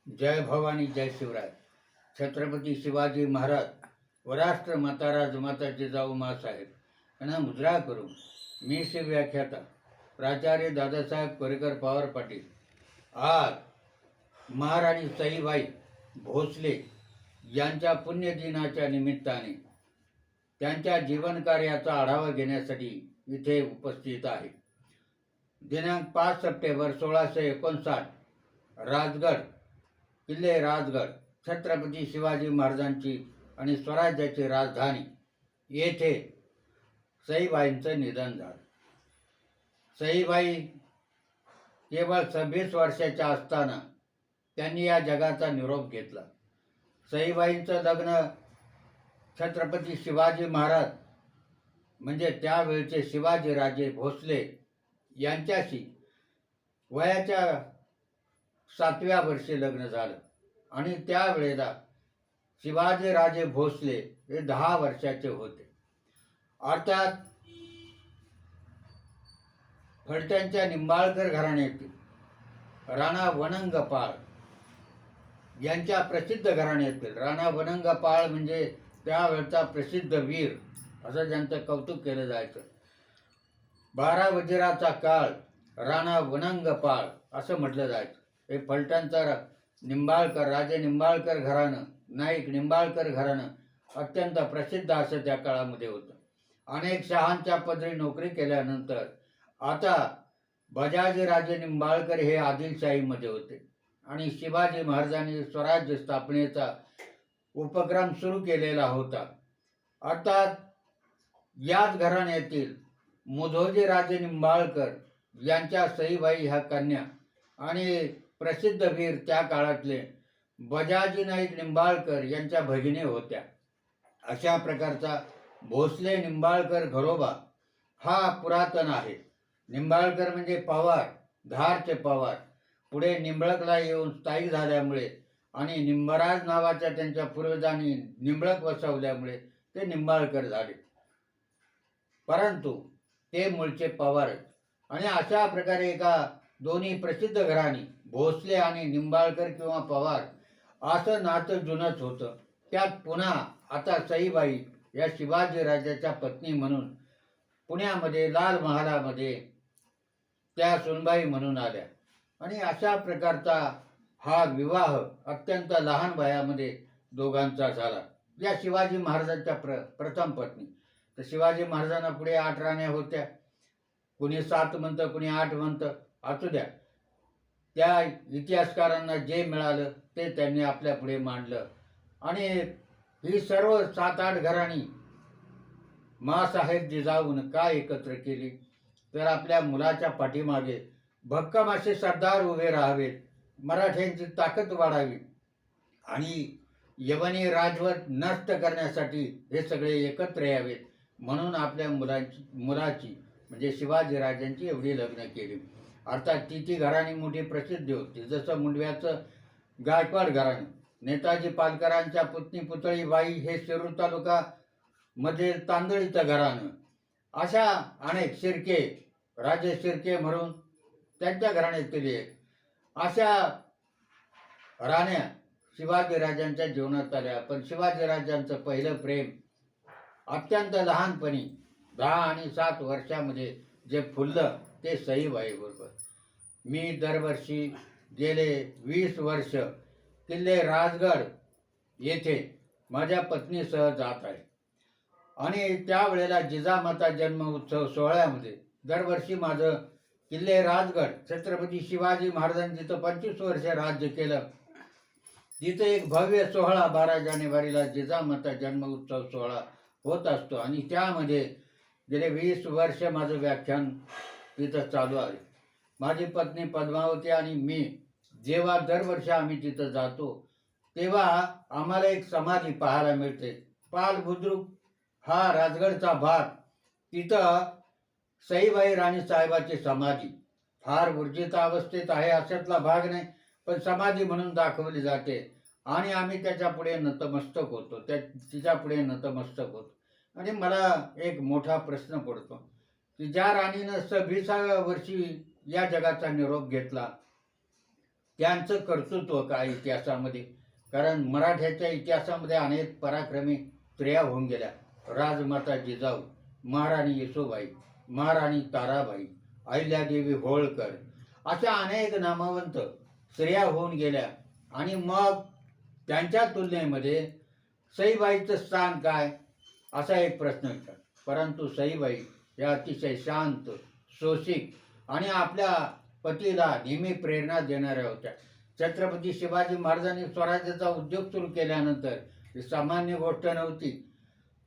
जय भवानी जय शिवराय. छत्रपती शिवाजी महाराज व राष्ट्रमाता राजमाता जिजाऊ माँसाहेब यांना मुजरा करून मी श्री व्याख्याता प्राचार्य दादासाहेब कोरेकर पवार पाटील आज महाराणी सईबाई भोसले यांच्या पुण्यदिनाच्या निमित्ताने त्यांच्या जीवनकार्याचा आढावा घेण्यासाठी इथे उपस्थित आहे. दिनांक 5 सप्टेंबर 1659 राजगड किल्ले राजगड छत्रपती शिवाजी महाराजांची आणि स्वराज्याची राजधानी येथे सईबाईंचं निधन झालं. सईबाई केवळ 26 वर्षाच्या असताना त्यांनी या जगाचा निरोप घेतला. सईबाईंचं लग्न छत्रपती शिवाजी महाराज म्हणजे त्यावेळचे शिवाजीराजे भोसले यांच्याशी वयाच्या 7व्या वर्षी लग्न झालं आणि त्यावेळेला शिवाजीराजे भोसले हे 10 वर्षाचे होते. अर्थात फलटणच्या निंबाळकर घराण्यातील राणा वनंगपाळ यांच्या प्रसिद्ध घराण्यातील राणा वनंगपाळ म्हणजे त्यावेळचा प्रसिद्ध वीर असं ज्यांचं कौतुक केलं जायचं. 12 वजिराचा काळ राणा वनंगपाळ असं म्हटलं जायचं. हे फलटणचं निंबाळकर राजे निंबाळकर घराणं नाईक निंबाळकर घराणं अत्यंत प्रसिद्ध असं त्या काळामध्ये होतं. अनेक शहांच्या पदरी नोकरी केल्यानंतर आता बजाजीराजे निंबाळकर हे आदिलशाहीमध्ये होते आणि शिवाजी महाराजांनी स्वराज्य स्थापनेचा उपक्रम सुरू केलेला होता. अर्थात याच घराण्यातील मुधोजीराजे निंबाळकर यांच्या सईबाई ह्या कन्या आणि प्रसिद्ध वीर त्या काळातले बजाजी नाईक निंबाळकर यांच्या भगिनी होत्या. अशा प्रकारचा भोसले निंबाळकर घरोबा हा पुरातन आहे. निंबाळकर म्हणजे पवार, धारचे पवार. पुढे निंबळकला येऊन स्थायिक झाल्यामुळे आणि निंबराज नावाच्या त्यांच्या पूर्वजांनी निंबळक वसवल्यामुळे ते निंबाळकर झाले, परंतु ते मूळचे पवारच. आणि अशा प्रकारे एका दोन्ही प्रसिद्ध घराणी भोसले आणि निंबाळकर किंवा पवार असं नातं जुनंच होतं. त्यात पुन्हा आता सईबाई या शिवाजीराजाच्या पत्नी म्हणून पुण्यामध्ये लाल महालामध्ये त्या सुनबाई म्हणून आल्या आणि अशा प्रकारचा हा विवाह अत्यंत लहान वयामध्ये दोघांचा झाला. या शिवाजी महाराजांच्या प्रथम पत्नी. तर शिवाजी महाराजांना पुढे 8 राण्या होत्या. कुणी 7 म्हणतं, कुणी 8 म्हणतं, असू द्या. त्या इतिहासकारांना जे मिळालं ते त्यांनी आपल्या पुढे मांडलं आणि ही सर्व 7-8 घराणी माँसाहेब जिजाऊन का एकत्र केली तर आपल्या मुलाच्या पाठीमागे भक्कम असे सरदार उभे राहावेत, मराठ्यांची ताकद वाढावी आणि यवनी राजवट नष्ट करण्यासाठी हे सगळे एकत्र यावेत म्हणून आपल्या मुलाची म्हणजे शिवाजीराजांची एवढी लग्न केली. अर्थात ती घराणी मोठी प्रसिद्ध होती. जसं मुंडव्याचं गायकवाड घराणं, नेताजी पालकरांच्या पुतणी पुतळीबाई हे शिरूर तालुका मध्ये तांदळीचं घराणं, अशा अनेक शिर्के राजे शिर्के म्हणून त्यांच्या घराण्यात केली आहे. अशा राण्या शिवाजीराजांच्या जीवनात आल्या. पण शिवाजीराजांचं पहिलं प्रेम अत्यंत लहानपणी 10 आणि 7 वर्षामध्ये जे फुललं ते सईबाई बरोबर. मी दरवर्षी गेले 20 वर्ष किल्ले राजगड येथे माझ्या पत्नीसह जात आहे आणि त्यावेळेला जिजामाता जन्म उत्सव सोहळ्यामध्ये दरवर्षी माझं किल्ले राजगड छत्रपती शिवाजी महाराजांनी जिथं 25 वर्ष राज्य केलं तिथं एक भव्य सोहळा 12 जानेवारीला जिजामाता जन्म उत्सव सोहळा होत असतो आणि त्यामध्ये गेले 20 वर्ष माझं व्याख्यान तिथं चालू आहे. माझी पत्नी पद्मावती आणि मी जेव्हा दरवर्षी आम्ही तिथं जातो तेव्हा आम्हाला एक समाधी पाहायला मिळते. पाल बुद्रुक हा राजगडचा भाग, तिथं सईबाई राणी साहेबाची समाधी फार ऊर्जित अवस्थेत आहे अशातला भाग नाही, पण समाधी म्हणून दाखवली जाते आणि आम्ही त्याच्या पुढे नतमस्तक होतो, तिच्या पुढे नतमस्तक होतो. आणि मला एक मोठा प्रश्न पडतो की ज्या राणीनं 26व्या वर्षी या जगाचा निरोप घेतला त्यांचं कर्तृत्व काय इतिहासामध्ये, कारण मराठ्याच्या इतिहासामध्ये अनेक पराक्रमी स्त्रिया होऊन गेल्या. राजमाता जिजाऊ, महाराणी येसूबाई, महाराणी ताराबाई, अहिल्यादेवी होळकर अशा अनेक नामवंत स्त्रिया होऊन गेल्या. आणि मग त्यांच्या तुलनेमध्ये सईबाईचं स्थान काय, असा एक प्रश्न विचार. परंतु सईबाई या अतिशय शांत, सोशिक आणि आपल्या पतीला नेहमी प्रेरणा देणाऱ्या होत्या. छत्रपती शिवाजी महाराजांनी स्वराज्याचा उद्योग सुरू केल्यानंतर ही सामान्य गोष्ट नव्हती.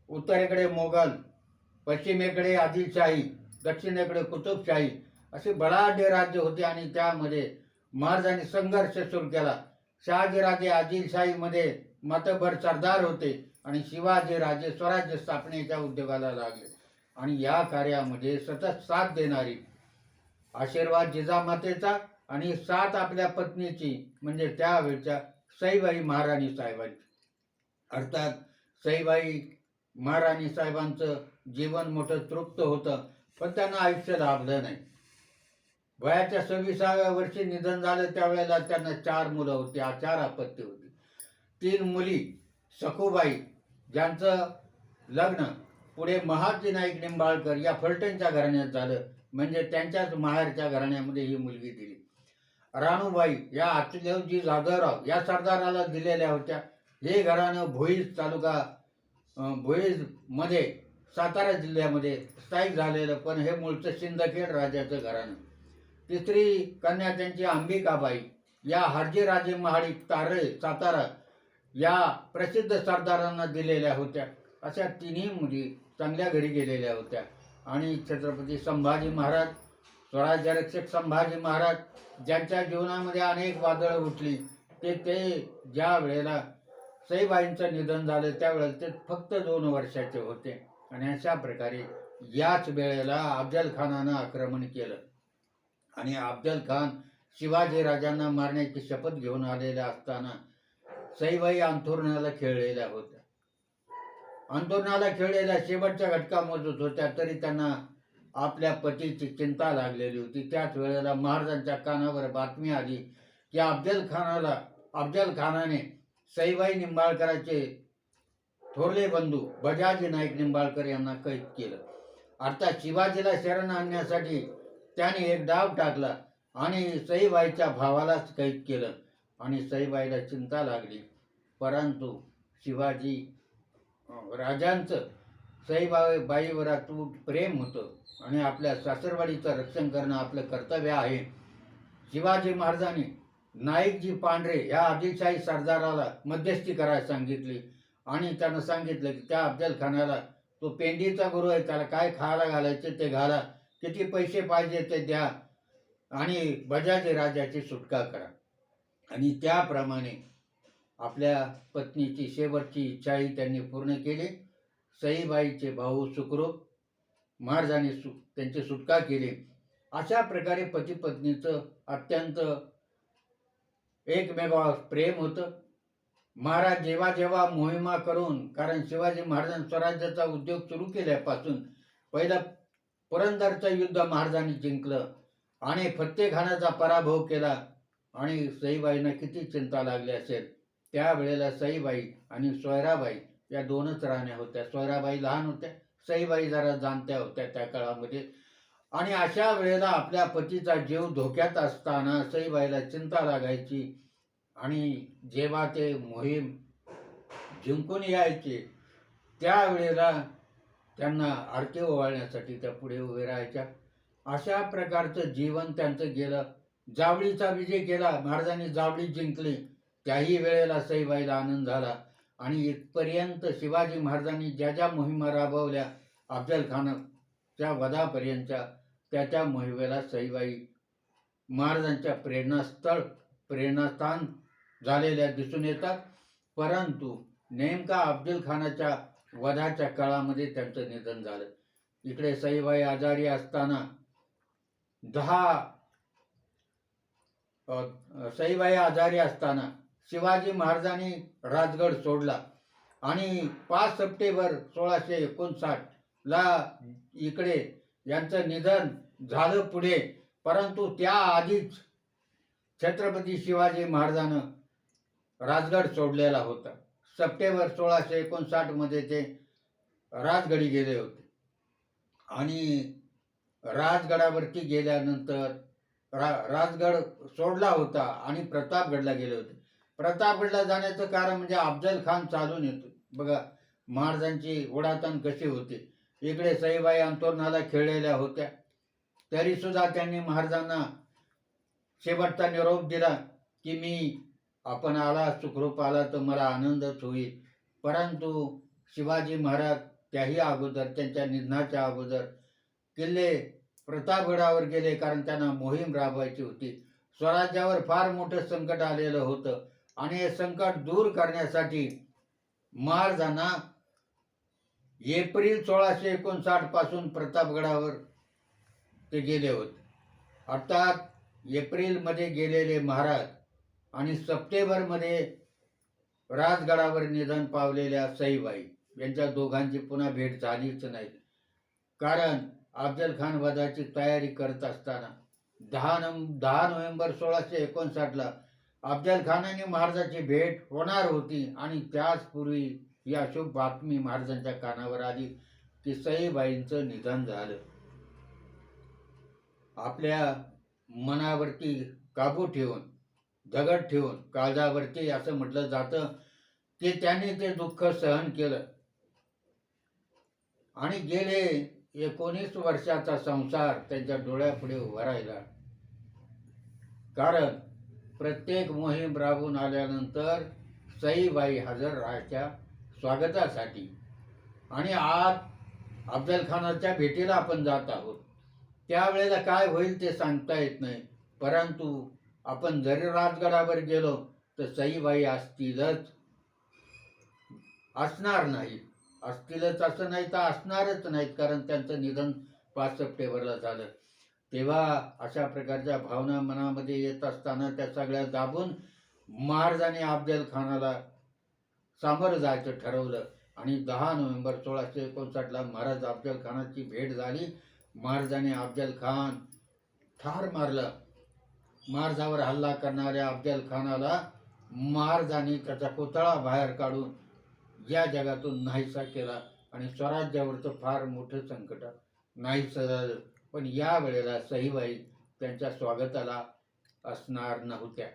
उत्तरेकडे मोगल, पश्चिमेकडे आदिलशाही, दक्षिणेकडे कुतुबशाही असे बलाढ्य राज्य होते आणि त्यामध्ये महाराजांनी संघर्ष सुरू केला. शहाजीराजे आदिलशाहीमध्ये मतभर सरदार होते आणि शिवाजीराजे स्वराज्य स्थापनेच्या उद्योगाला लागले. आणि या कार्यामध्ये सतत साथ देणारी आशीर्वाद जिजामातेचा आणि साथ आपल्या पत्नीची म्हणजे त्यावेळच्या सईबाई महाराणी साहेबांची. अर्थात सईबाई महाराणी साहेबांचं जीवन मोठं तृप्त होतं, पण त्यांना आयुष्य लाभलं नाही. वयाच्या 26व्या वर्षी निधन झालं. त्यावेळेला त्यांना 4 मुलं होती, 4 अपत्य होती. 3 मुली, सखूबाई ज्यांचं लग्न पुढे महाजी नाईक निंबाळकर या फलटणच्या घराण्यात झालं, म्हणजे त्यांच्याच माहेरच्या घराण्यामध्ये ही मुलगी दिली. राणूबाई या अचलवजी जाधवराव या सरदाराला दिलेल्या होत्या. हे घराणं भोईज तालुका भोईजमध्ये सातारा जिल्ह्यामध्ये स्थायिक झालेलं, पण हे मूळचं सिंदखेड राजाचं घराणं. तिसरी कन्या त्यांची अंबिकाबाई या हरजीराजे महाडिक तारळे सातारा या प्रसिद्ध सरदारांना दिलेल्या होत्या. अशा 3ही मुली चांगल्या घरी गेलेल्या होत्या. आणि छत्रपती संभाजी महाराज, स्वराज्यरक्षक संभाजी महाराज ज्यांच्या जीवनामध्ये अनेक वादळं उठली, ते ज्या वेळेला सईबाईंचं निधन झालं त्यावेळेला ते फक्त 2 वर्षाचे होते. आणि अशा प्रकारे याच वेळेला अफजल खानानं आक्रमण केलं आणि अफजल खान शिवाजी राजांना मारण्याची शपथ घेऊन आलेल्या असताना सईबाई अंथरुणाला खेळलेल्या होत्या. अंथरुणाला खेळलेल्या शेवटच्या घटका मोजत होत्या, तरी त्यांना आपल्या पतीची चिंता लागलेली होती. त्याच वेळेला महाराजांच्या कानावर बातमी आली की अफजल खानाने सईबाई निंबाळकरांचे थोरले बंधू बजाजी नाईक निंबाळकर यांना कैद केलं. अर्थात शिवाजीला शरण आणण्यासाठी त्याने एक डाव टाकला आणि सईबाईच्या भावालाच कैद केलं. आणि सईबाईला चिंता लागली. परंतु शिवाजी राजांचं सईबाईवर अतूट प्रेम होतं आणि आपल्या सासरवाडीचं रक्षण करणं आपलं कर्तव्य आहे. शिवाजी महाराजांनी नाईकजी पांढरे ह्या आदिलशाही सरदाराला मध्यस्थी करायला सांगितली आणि त्यानं सांगितलं की त्या अफजल खानाला, तो पेंडीचा गुरु आहे, त्याला काय खायला घालायचे ते घाला, किती पैसे पाहिजे ते द्या आणि बजाजी राजाची सुटका करा. आणि त्याप्रमाणे आपल्या पत्नीची शेवटची इच्छाही त्यांनी पूर्ण केली. सईबाईचे भाऊ सुखरूप महाराजांनी त्यांची सुटका केली. अशा प्रकारे पती पत्नीचं अत्यंत एकमेकावर प्रेम होतं. महाराज जेव्हा जेव्हा मोहिमा करून, कारण शिवाजी महाराजांनी स्वराज्याचा उद्योग सुरू केल्यापासून पहिलं पुरंदरचं युद्ध महाराजांनी जिंकलं आणि फत्तेखानाचा पराभव केला. आणि सईबाईंना किती चिंता लागली असेल. त्यावेळेला सईबाई आणि सोयराबाई या 2च राण्या होत्या. सोयराबाई लहान होत्या, सईबाई जरा जाणत्या होत्या त्या काळामध्ये. आणि अशा वेळेला आपल्या पतीचा जीव धोक्यात असताना सईबाईला चिंता लागायची. आणि जेव्हा ते मोहीम जिंकून यायचे त्यावेळेला त्यांना आरती ओवाळण्यासाठी त्या पुढे उभे राहायच्या. अशा प्रकारचं जीवन त्यांचं गेलं. जावळीचा विजय केला, महाराजांनी जावळी जिंकली, त्याही वेळेला सईबाईला आनंद झाला. आणि इथपर्यंत शिवाजी महाराजांनी ज्या ज्या मोहिमा राबवल्या अफजल खानाच्या वधापर्यंतच्या, त्या मोहिमेला सईबाई महाराजांच्या प्रेरणास्थान झालेल्या दिसून येतात. परंतु नेमका अफजल खानाच्या वधाच्या काळामध्ये त्यांचं निधन झालं. इकडे सईबाई आजारी असताना शिवाजी महाराजांनी राजगड सोडला आणि 5 सप्टेंबर 1659 ला इकडे यांचं निधन झालं पुढे. परंतु त्या आधीच छत्रपती शिवाजी महाराजानं राजगड सोडलेला होता. सप्टेंबर 1659 मध्ये ते राजगडी गेले होते आणि राजगडावरती गेल्यानंतर राजगड सोडला होता आणि प्रतापगडला गेले होते. प्रतापगडला जाण्याचं कारण म्हणजे अफजल खान चालून येतो. बघा महाराजांची ओढाताण कशी होती. इकडे सईबाई अंतोरणाला खेळलेल्या होत्या, तरी सुद्धा त्यांनी महाराजांना शेवटचा निरोप दिला की मी आपण आला, सुखरूप आला तर मला आनंदच होईल. परंतु शिवाजी महाराज त्याही अगोदर, त्यांच्या निधनाच्या अगोदर किल्ले प्रतापगडावर गेले, कारण त्यांना मोहीम राबवायची होती. स्वराज्यावर फार मोठं संकट आलेलं होतं आणि हे संकट दूर करण्यासाठी महाराजांना एप्रिल 1659 पासून प्रतापगडावर ते गेले होते. अर्थात एप्रिलमध्ये गेलेले महाराज आणि सप्टेंबरमध्ये राजगडावर निधन पावलेल्या सईबाई यांच्या दोघांची पुन्हा भेट झालीच नाही. कारण अफजल खान वधाची तयारी करत असताना 10 नोव्हेंबर 1659 अफजल खान आणि महाराजाची भेट होणार होती आणि त्याच पूर्वी ही अशुभ बातमी महाराजांच्या कानावर आली की सईबाईंचं निधन झालं. आपल्या मनावरती काबू ठेवून, दगड ठेवून, काळजावरती असं म्हटलं जातं की त्यांनी ते दुःख सहन केलं आणि गेले 19 वर्षाचा संसार त्यांच्या डोळ्यापुढे उभा राहिला. कारण प्रत्येक मोहीम राबून आल्यानंतर सईबाई हजर राहायच्या स्वागतासाठी आणि आज अफजल खानाच्या भेटीला आपण जात आहोत. त्यावेळेला काय होईल ते सांगता येत नाही. परंतु आपण जरी राजगडावर गेलो तर सईबाई असतीलच, असणार नाही. असतीलच असं नाही तर असणारच नाहीत, कारण त्यांचं निधन 5 सप्टेंबरला झालं. तेव्हा अशा प्रकारच्या भावना मनामध्ये येत असताना त्या सगळ्या दाबून महाराजांनी अफजल खानाला सामोरं जायचं ठरवलं आणि 10 नोव्हेंबर 1659 महाराज अफजल खानाची भेट झाली. महाराजांनी अफजल खान ठार मारला. महाराजावर हल्ला करणाऱ्या अफजल खानाला महाराजांनी त्याचा पुतळा बाहेर काढून या जगातून नाहीसा केला आणि स्वराज्यावरचं फार मोठं संकट नाहीसं झालं. पण या वेळेला सईबाई त्यांच्या स्वागताला असणार नव्हत्या.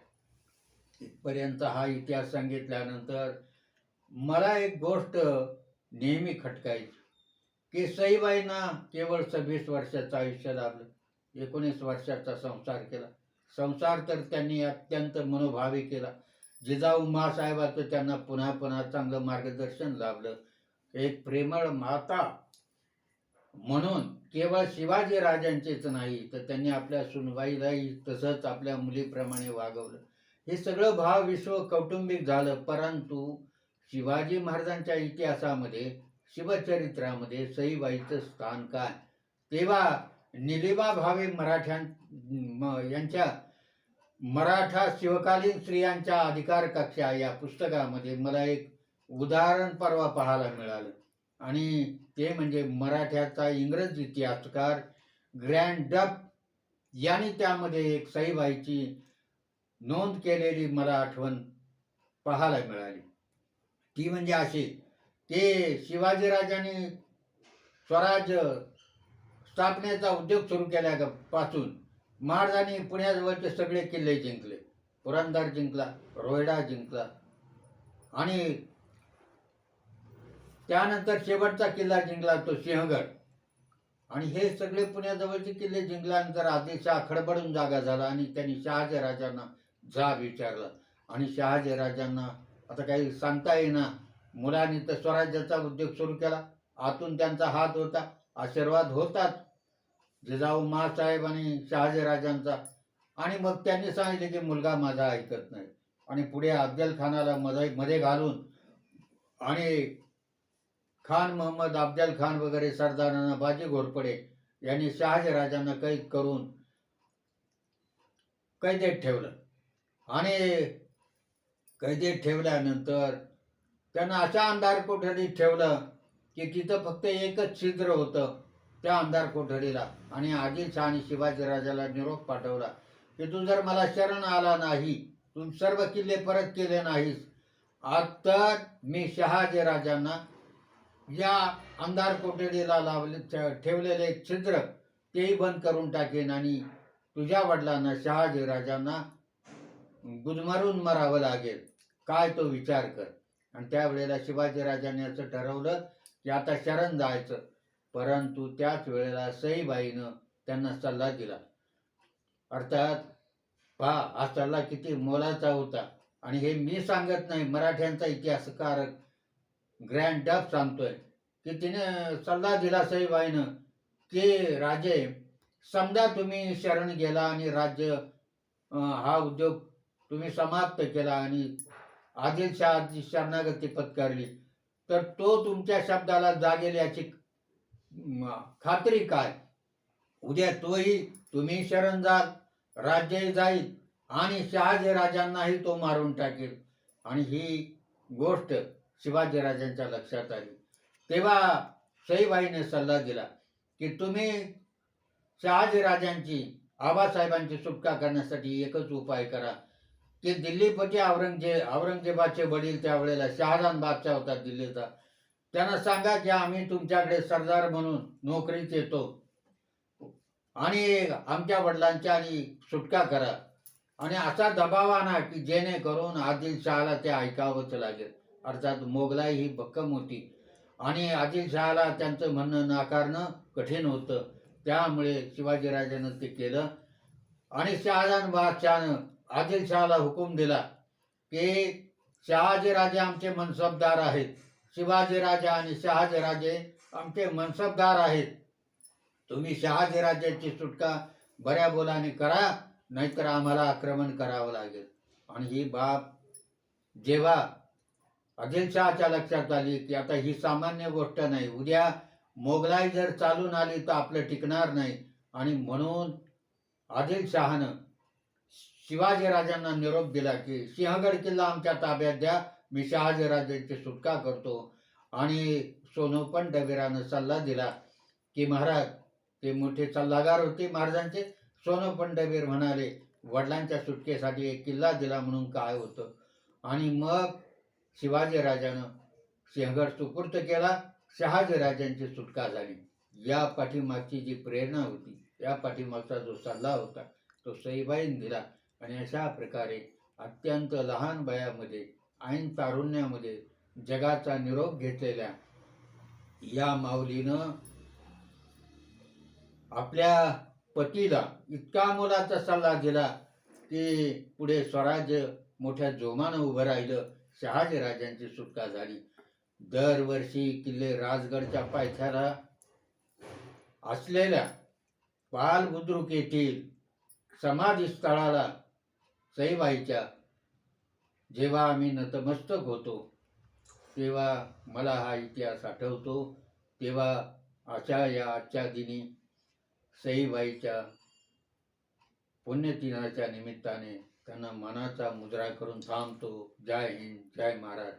इथपर्यंत हा इतिहास सांगितल्यानंतर मला एक गोष्ट नेहमी खटकायची की सईबाईंना केवळ 26 वर्षाचं आयुष्य लाभलं. 19 वर्षाचा संसार केला. संसार तर त्यांनी अत्यंत मनोभावी केला. जिजाऊ माँसाहेबाचं त्यांना पुन्हा पुन्हा चांगलं मार्गदर्शन लाभलं. एक प्रेमळ माता म्हणून केवळ शिवाजी राजांचेच नाही तर त्यांनी आपल्या सुनबाईलाही तसंच आपल्या मुलीप्रमाणे वागवलं. हे सगळं भाव विश्व कौटुंबिक झालं. परंतु शिवाजी महाराजांच्या इतिहासामध्ये, शिवचरित्रामध्ये सईबाईचं स्थान काय? तेव्हा निलिमा भावे यांच्या मराठा शिवकालीन स्त्रियांच्या अधिकार कक्षा या पुस्तकामध्ये मला एक उदाहरण परवा पाहायला मिळालं आणि ते म्हणजे मराठ्याचा इंग्रज इतिहासकार ग्रँड डफ यांनी त्यामध्ये एक सईबाईची नोंद केलेली मला आठवण पाहायला मिळाली. ती म्हणजे अशी, ते शिवाजीराजांनी स्वराज्य स्थापनेचा उद्योग सुरू केल्यापासून महाराजांनी पुण्याजवळचे सगळे किल्ले जिंकले. पुरंदर जिंकला, रोयडा जिंकला आणि त्यानंतर शेवटचा किल्ला जिंकला तो सिंहगड. आणि हे सगळे पुण्याजवळचे किल्ले जिंकल्यानंतर आदिलशाह खडबडून जागा झाला आणि त्यांनी शहाजीराजांना जाब विचारला आणि शहाजीराजांना आता काही सांगता येईना. मुलांनी तर स्वराज्याचा उद्योग सुरू केला, आतून त्यांचा हात होता, आशीर्वाद होताच जिजाऊ माँसाहेब आणि शहाजीराजांचा. आणि मग त्यांनी सांगितले की मुलगा माझा ऐकत नाही आणि पुढे अफजल खानाला मध्ये घालून आणि खान मोहम्मद अफजल खान वगैरे सरदारांना बाजी घोरपडे यांनी शहाजीराजांना कैद करून कैदेत ठेवलं आणि कैदेत ठेवल्यानंतर त्यांना अशा अंधार कोठडीत ठेवलं की तिथं फक्त एकच छिद्र होतं त्या अंधार कोठडीला. आणि आदिलशाह आणि शिवाजीराजाला निरोप पाठवला की तू जर मला शरण आला नाही, तू सर्व किल्ले परत केले नाहीस, आता मी शहाजी राजांना या अंधार कोठडीला ठेवलेले छिद्र तेही बंद करून टाकेन आणि तुझ्या वडिलांना शहाजी राजांना गुदमरून मरावं लागेल. काय तो विचार कर. आणि त्यावेळेला शिवाजी राजांनी असं ठरवलं की आता शरण जायचं. परंतु त्याच वेळेला सईबाईनं त्यांना सल्ला दिला. अर्थात पहा, हा सल्ला किती मोलाचा होता. आणि हे मी सांगत नाही, मराठ्यांचा इतिहासकार ग्रँड डफ सांगतोय की तिने सल्ला दिला सईबाईनं की राजे, समजा तुम्ही शरण गेला आणि राज्य हा उद्योग तुम्ही समाप्त केला आणि आदिलशहाची शरणागती पत्करली, तर तो तुमच्या शब्दाला जागेल याची खात्री काय? उद्या तोही तुम्ही शरण जाल, राज्यही जाईल आणि शहाजी राजांनाही तो मारून टाकेल. आणि ही गोष्ट शिवाजीराजांच्या लक्षात आली. तेव्हा सईबाईने सल्ला दिला की तुम्ही शहाजीराजांची, आबासाहेबांची सुटका करण्यासाठी एकच उपाय करा की दिल्लीपती औरंगजेबाचे वडील त्यावेळेला शहाजहान बादशाह होता दिल्लीचा, त्यांना सांगा की आम्ही तुमच्याकडे सरदार म्हणून नोकरीत येतो आणि आमच्या वडिलांच्या आणि सुटका करा. आणि असा दबाव आणा की जेणेकरून आदिलशहाला ते ऐकावंच लागेल. अर्थात मोगलाई ही भक्कम होती आणि आदिलशहाला त्यांचं म्हणणं नाकारणं कठीण होतं. त्यामुळे शिवाजीराजानं ते केलं आणि शहाजहान बादशहानं आदिलशहाला हुकूम दिला की शहाजीराजे आमचे मनसबदार आहेत, शिवाजीराजे आणि शहाजीराजे आमचे मनसबदार आहेत. तुम्ही शहाजीराजाची सुटका बऱ्या बोलाने करा, नाहीतर आम्हाला आक्रमण करावं लागेल. आणि ही बाब जेव्हा आदिलशहाच्या लक्षात आली की आता ही सामान्य गोष्ट नाही, उद्या मोगलाई जर चालून आली तर आपलं टिकणार नाही. आणि म्हणून आदिलशहानं शिवाजीराजांना निरोप दिला की सिंहगड किल्ला आमच्या ताब्यात द्या, मी शहाजीराजांची सुटका करतो. आणि सोनोपंत डबीरानं सल्ला दिला की महाराज, ते मोठे सल्लागार होते महाराजांचे, सोनोपंत डबीर म्हणाले वडिलांच्या सुटकेसाठी एक किल्ला दिला म्हणून काय होतं. आणि मग शिवाजीराजानं सिंहगड सुपूर्द केला, शहाजीराजांची सुटका झाली. या पाठीमागची जी प्रेरणा होती, या पाठीमागचा जो सल्ला होता, तो सईबाईंनी दिला. आणि अशा प्रकारे अत्यंत लहान वयामध्ये, ऐन तारुण्यामध्ये जगाचा निरोप घेतलेल्या या माऊलीनं आपल्या पतीला इतका मोलाचा सल्ला दिला की पुढे स्वराज्य मोठ्या जोमानं उभं राहिलं. शहाजीराजांची सुटका झाली. दरवर्षी किल्ले राजगडच्या पायथ्याला असलेल्या पाल बुद्रुक येथील समाधी स्थळाला सईबाईच्या जेव्हा आम्ही नतमस्तक होतो, तेव्हा मला हा इतिहास आठवतो. तेव्हा अशा या आजच्या दिनी सईबाईच्या पुण्यदिनाच्या निमित्ताने त्यांना मनाचा मुजरा करून थांबतो. जय हिंद, जय महाराज.